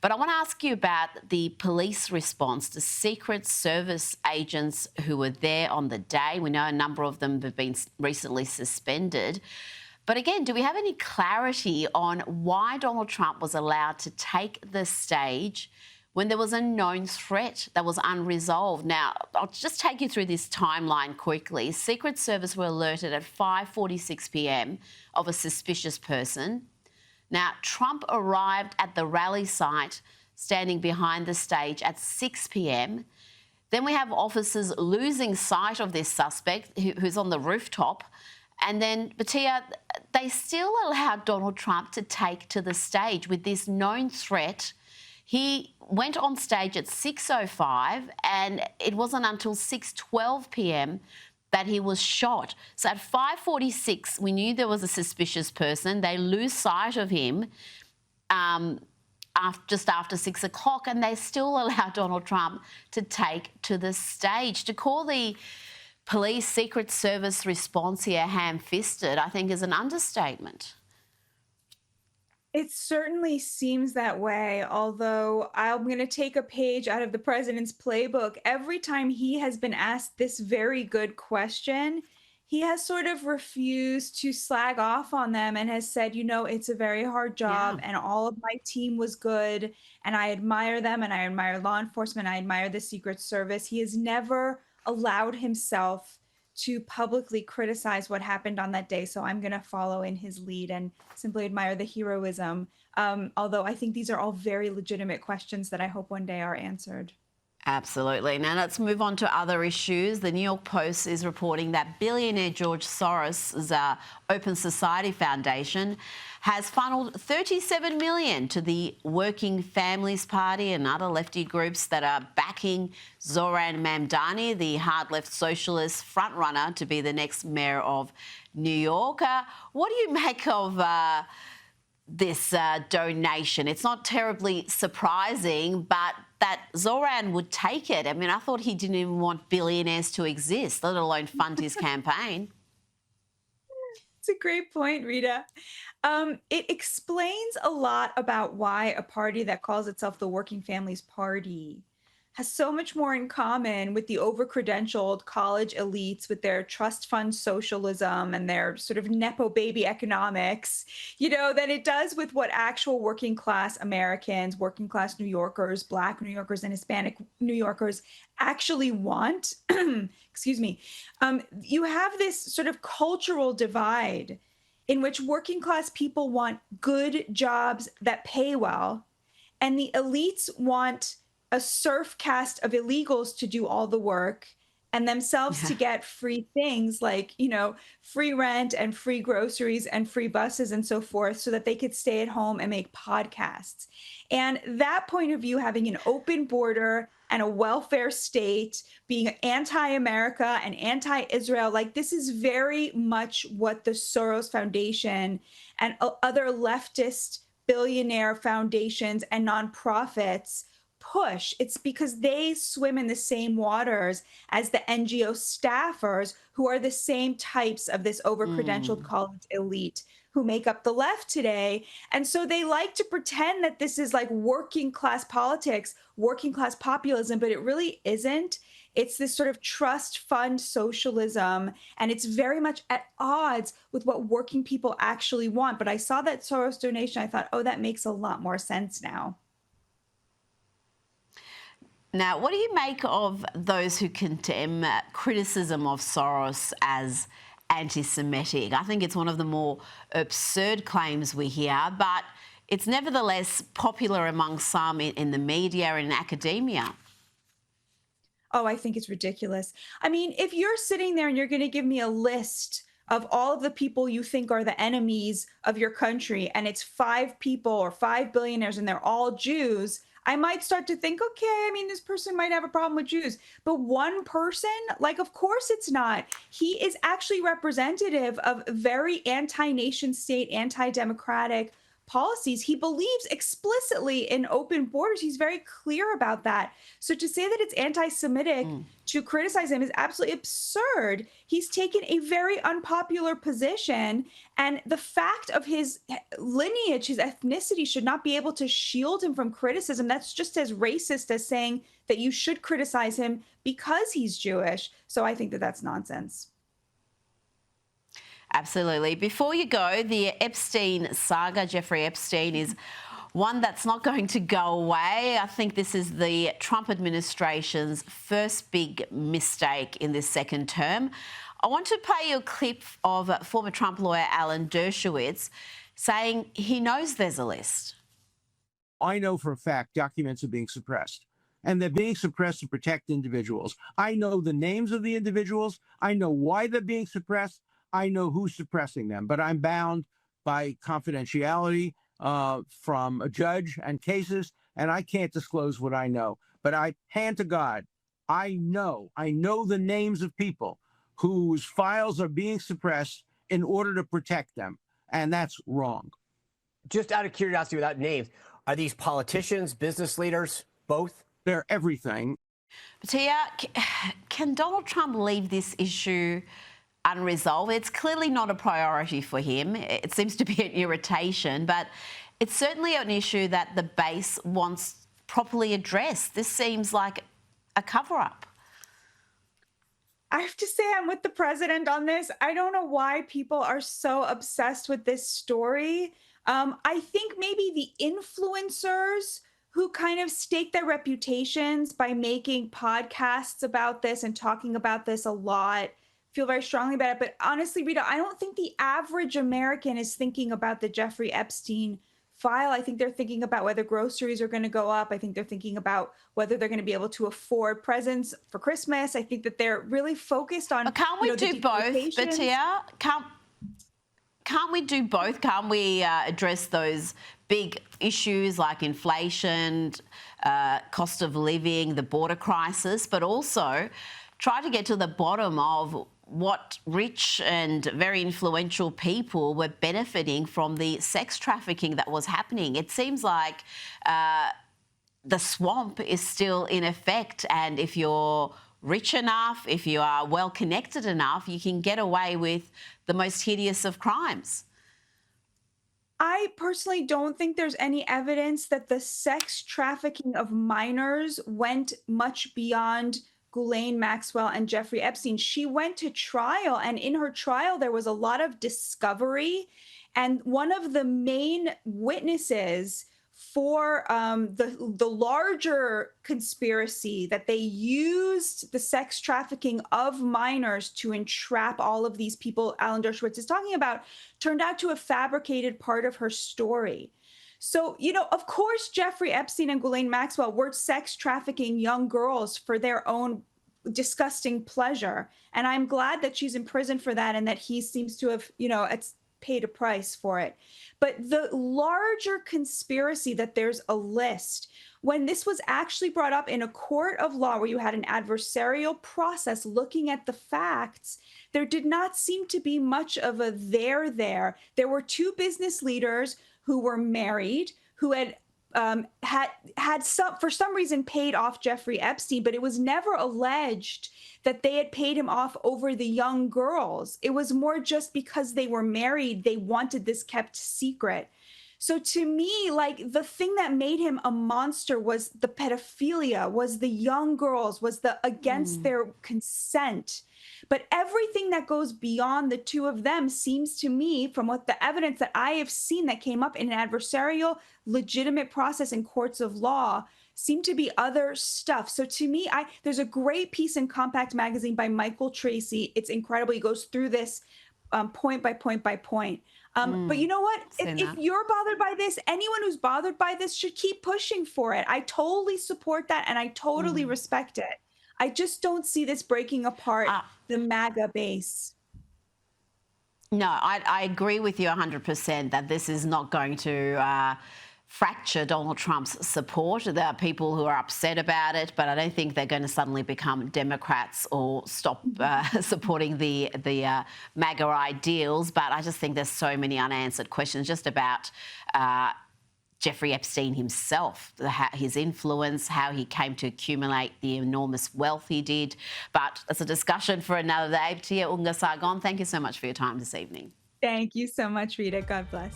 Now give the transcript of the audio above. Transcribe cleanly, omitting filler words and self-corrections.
But I want to ask you about the police response, the Secret Service agents who were there on the day. We know a number of them have been recently suspended. But again, do we have any clarity on why Donald Trump was allowed to take the stage when there was a known threat that was unresolved? Now, I'll just take you through this timeline quickly. Secret Service were alerted at 5:46 p.m. of a suspicious person. Now, Trump arrived at the rally site standing behind the stage at 6 p.m. Then we have officers losing sight of this suspect who's on the rooftop. And then, Batia, they still allowed Donald Trump to take to the stage with this known threat. He went on stage at 6:05, and it wasn't until 6:12 p.m. that he was shot. So at 5:46, we knew there was a suspicious person. They lose sight of him just after 6 o'clock, and they still allow Donald Trump to take to the stage. To call the police Secret Service response here ham-fisted, I think, is an understatement. It certainly seems that way, although I'm going to take a page out of the president's playbook. Every time he has been asked this very good question, he has sort of refused to slag off on them and has said, you know, it's a very hard job and all of my team was good and I admire them and I admire law enforcement. I admire the Secret Service. He has never allowed himself to publicly criticize what happened on that day. So I'm going to follow in his lead and simply admire the heroism. Although I think these are all very legitimate questions that I hope one day are answered. Absolutely. Now let's move on to other issues. The New York Post is reporting that billionaire George Soros' Open Society Foundation has funneled $37 million to the Working Families Party and other lefty groups that are backing Zoran Mamdani, the hard-left socialist frontrunner to be the next mayor of New York. What do you make of this donation? It's not terribly surprising, but that Zoran would take it. I mean, I thought he didn't even want billionaires to exist, let alone fund his campaign. It's a great point, Rita. It explains a lot about why a party that calls itself the Working Families Party has so much more in common with the over-credentialed college elites with their trust fund socialism and their sort of Nepo baby economics, you know, than it does with what actual working class Americans, working class New Yorkers, Black New Yorkers, and Hispanic New Yorkers actually want. Excuse me. You have this sort of cultural divide in which working class people want good jobs that pay well, and the elites want a surf cast of illegals to do all the work and themselves to get free things like, you know, free rent and free groceries and free buses and so forth so that they could stay at home and make podcasts. And that point of view, having an open border and a welfare state, being anti-America and anti-Israel, like this is very much what the Soros Foundation and other leftist billionaire foundations and nonprofits push. It's because they swim in the same waters as the NGO staffers who are the same types of this over-credentialed college elite who make up the left today. And so they like to pretend that this is like working class politics, working class populism, but it really isn't. It's this sort of trust fund socialism, and it's very much at odds with what working people actually want. But I saw that Soros donation. I thought, oh, that makes a lot more sense now. Now, what do you make of those who condemn criticism of Soros as anti-Semitic? I think it's one of the more absurd claims we hear, but it's nevertheless popular among some in the media and in academia. Oh, I think it's ridiculous. I mean, if you're sitting there and you're going to give me a list of all of the people you think are the enemies of your country, and it's 5 people or 5 billionaires and they're all Jews, I might start to think, okay, I mean, this person might have a problem with Jews. But one person, like, of course it's not. He is actually representative of very anti-nation state, anti-democratic policies. He believes explicitly in open borders. He's very clear about that. So to say that it's anti-Semitic to criticize him is absolutely absurd. He's taken a very unpopular position, and the fact of his lineage, his ethnicity, should not be able to shield him from criticism. That's just as racist as saying that you should criticize him because he's Jewish. So I think that that's nonsense. Absolutely. Before you go, the Epstein saga, Jeffrey Epstein, is one that's not going to go away. I think this is the Trump administration's first big mistake in this second term. I want to play you a clip of former Trump lawyer Alan Dershowitz saying he knows there's a list. I know for a fact documents are being suppressed, and they're being suppressed to protect individuals. I know the names of the individuals. I know why they're being suppressed. I know who's suppressing them, but I'm bound by confidentiality from a judge and cases, and I can't disclose what I know. But I hand to God, I know the names of people whose files are being suppressed in order to protect them, and that's wrong. Just out of curiosity, without names, are these politicians, business leaders, both? They're everything. Tia, can Donald Trump leave this issue unresolved? It's clearly not a priority for him. It seems to be an irritation, but it's certainly an issue that the base wants properly addressed. This seems like a cover-up. I have to say I'm with the president on this. I don't know why people are so obsessed with this story. I think maybe the influencers who kind of stake their reputations by making podcasts about this and talking about this a lot feel very strongly about it. But honestly, Rita, I don't think the average American is thinking about the Jeffrey Epstein file. I think they're thinking about whether groceries are going to go up. I think they're thinking about whether they're going to be able to afford presents for Christmas. I think that they're really focused on. But can't we do both, Batia? Can't we do both? Can't we address those big issues like inflation, cost of living, the border crisis, but also try to get to the bottom of what rich and very influential people were benefiting from the sex trafficking that was happening? It seems like the swamp is still in effect, and if you're rich enough, if you are well connected enough, you can get away with the most hideous of crimes. I personally don't think there's any evidence that the sex trafficking of minors went much beyond Ghislaine Maxwell and Jeffrey Epstein. She went to trial, and in her trial, there was a lot of discovery. And one of the main witnesses for the larger conspiracy that they used the sex trafficking of minors to entrap all of these people Alan Dershowitz is talking about turned out to have fabricated part of her story. So, you know, of course, Jeffrey Epstein and Ghislaine Maxwell were sex trafficking young girls for their own disgusting pleasure. And I'm glad that she's in prison for that and that he seems to have, you know, paid a price for it. But the larger conspiracy that there's a list, when this was actually brought up in a court of law where you had an adversarial process looking at the facts, there did not seem to be much of a there. There were two business leaders who were married, who had for some reason paid off Jeffrey Epstein, but it was never alleged that they had paid him off over the young girls. It was more just because they were married, they wanted this kept secret. So to me, like, the thing that made him a monster was the pedophilia, was the young girls, was the against their consent. But everything that goes beyond the two of them seems to me, from what the evidence that I have seen that came up in an adversarial, legitimate process in courts of law, seem to be other stuff. So to me, there's a great piece in Compact Magazine by Michael Tracy. It's incredible. He goes through this point by point by point. But you know what? If you're bothered by this, anyone who's bothered by this should keep pushing for it. I totally support that, and I totally respect it. I just don't see this breaking apart the MAGA base. No, I agree with you 100% that this is not going to fracture Donald Trump's support. There are people who are upset about it, but I don't think they're going to suddenly become Democrats or stop supporting the MAGA ideals. But I just think there's so many unanswered questions just about Jeffrey Epstein himself, his influence, how he came to accumulate the enormous wealth he did. But it's a discussion for another day. Tia Unga Sargon, thank you so much for your time this evening. Thank you so much, Rita. God bless.